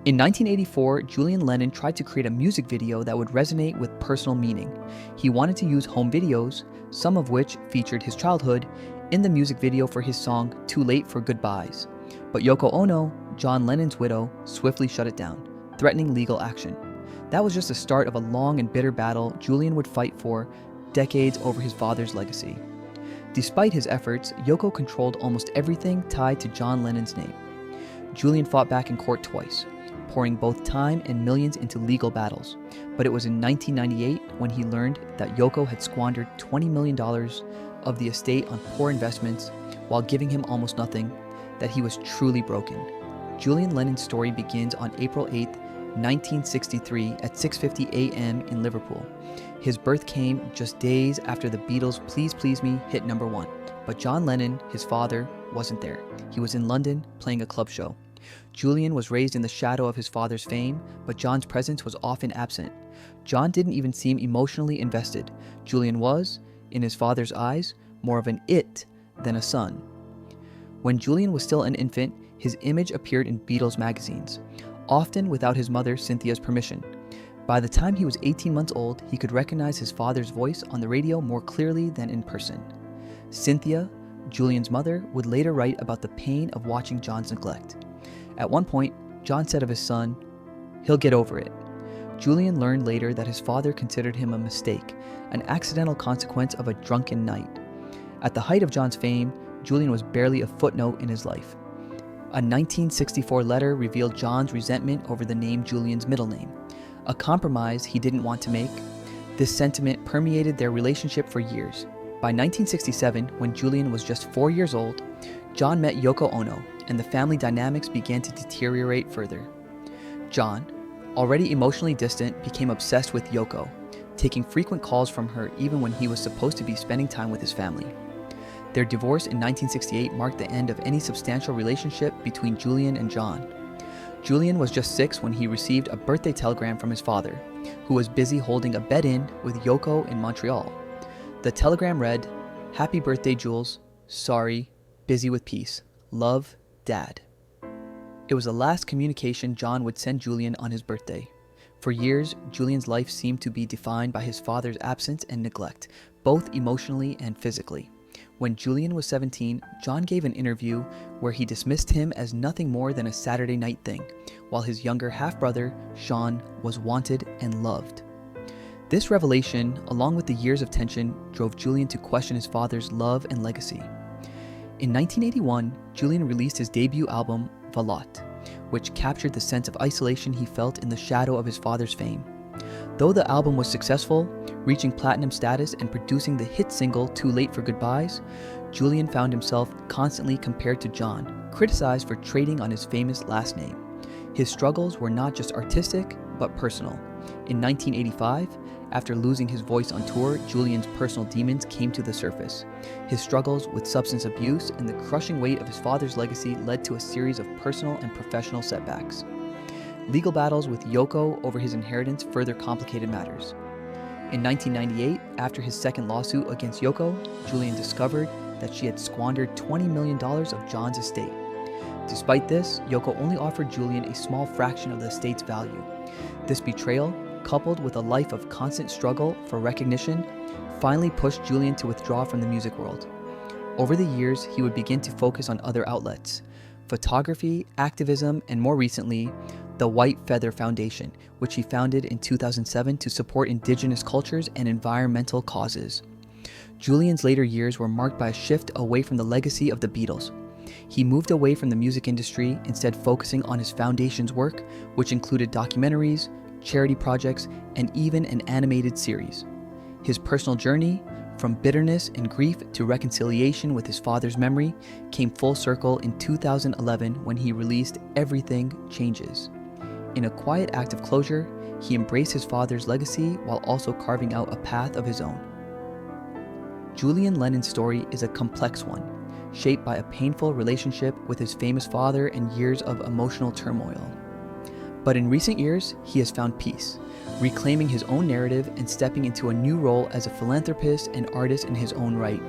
In 1984, Julian Lennon tried to create a music video that would resonate with personal meaning. He wanted to use home videos, some of which featured his childhood, in the music video for his song Too Late for Goodbyes. But Yoko Ono, John Lennon's widow, swiftly shut it down, threatening legal action. That was just the start of a long and bitter battle Julian would fight for decades over his father's legacy. Despite his efforts, Yoko controlled almost everything tied to John Lennon's name. Julian fought back in court twice, pouring both time and millions into legal battles. But it was in 1998 when he learned that Yoko had squandered $20 million of the estate on poor investments while giving him almost nothing, that he was truly broken. Julian Lennon's story begins on April 8, 1963 at 6:50 a.m. in Liverpool. His birth came just days after the Beatles' Please Please Me hit number 1. But John Lennon, his father, wasn't there. He was in London playing a club show. Julian was raised in the shadow of his father's fame, but John's presence was often absent. John didn't even seem emotionally invested. Julian was, in his father's eyes, more of an it than a son. When Julian was still an infant, his image appeared in Beatles magazines, often without his mother Cynthia's permission. By the time he was 18 months old, he could recognize his father's voice on the radio more clearly than in person. Cynthia, Julian's mother, would later write about the pain of watching John's neglect. At one point, John said of his son, "He'll get over it." Julian learned later that his father considered him a mistake, an accidental consequence of a drunken night. At the height of John's fame, Julian was barely a footnote in his life. A 1964 letter revealed John's resentment over the name Julian's middle name, a compromise he didn't want to make. This sentiment permeated their relationship for years. By 1967, when Julian was just 4 years old, John met Yoko Ono, and the family dynamics began to deteriorate further. John, already emotionally distant, became obsessed with Yoko, taking frequent calls from her even when he was supposed to be spending time with his family. Their divorce in 1968 marked the end of any substantial relationship between Julian and John. Julian was just 6 when he received a birthday telegram from his father, who was busy holding a bed-in with Yoko in Montreal. The telegram read, "Happy birthday, Jules. Sorry, busy with peace. Love, Dad." It was the last communication John would send Julian on his birthday. For years, Julian's life seemed to be defined by his father's absence and neglect, both emotionally and physically. When Julian was 17, John gave an interview where he dismissed him as nothing more than a Saturday night thing, while his younger half-brother, Sean, was wanted and loved. This revelation, along with the years of tension, drove Julian to question his father's love and legacy. In 1981, Julian released his debut album, Valot, which captured the sense of isolation he felt in the shadow of his father's fame. Though the album was successful, reaching platinum status and producing the hit single Too Late for Goodbyes, Julian found himself constantly compared to John, criticized for trading on his famous last name. His struggles were not just artistic, but personal. In 1985, after losing his voice on tour, Julian's personal demons came to the surface. His struggles with substance abuse and the crushing weight of his father's legacy led to a series of personal and professional setbacks. Legal battles with Yoko over his inheritance further complicated matters. In 1998, after his second lawsuit against Yoko, Julian discovered that she had squandered $20 million of John's estate. Despite this, Yoko only offered Julian a small fraction of the estate's value. This betrayal, coupled with a life of constant struggle for recognition, finally pushed Julian to withdraw from the music world. Over the years, he would begin to focus on other outlets: photography, activism, and more recently, the White Feather Foundation, which he founded in 2007 to support indigenous cultures and environmental causes. Julian's later years were marked by a shift away from the legacy of the Beatles. He moved away from the music industry, instead focusing on his foundation's work, which included documentaries, charity projects, and even an animated series. His personal journey, from bitterness and grief to reconciliation with his father's memory, came full circle in 2011 when he released Everything Changes. In a quiet act of closure, he embraced his father's legacy while also carving out a path of his own. Julian Lennon's story is a complex one, shaped by a painful relationship with his famous father and years of emotional turmoil. But in recent years, he has found peace, reclaiming his own narrative and stepping into a new role as a philanthropist and artist in his own right.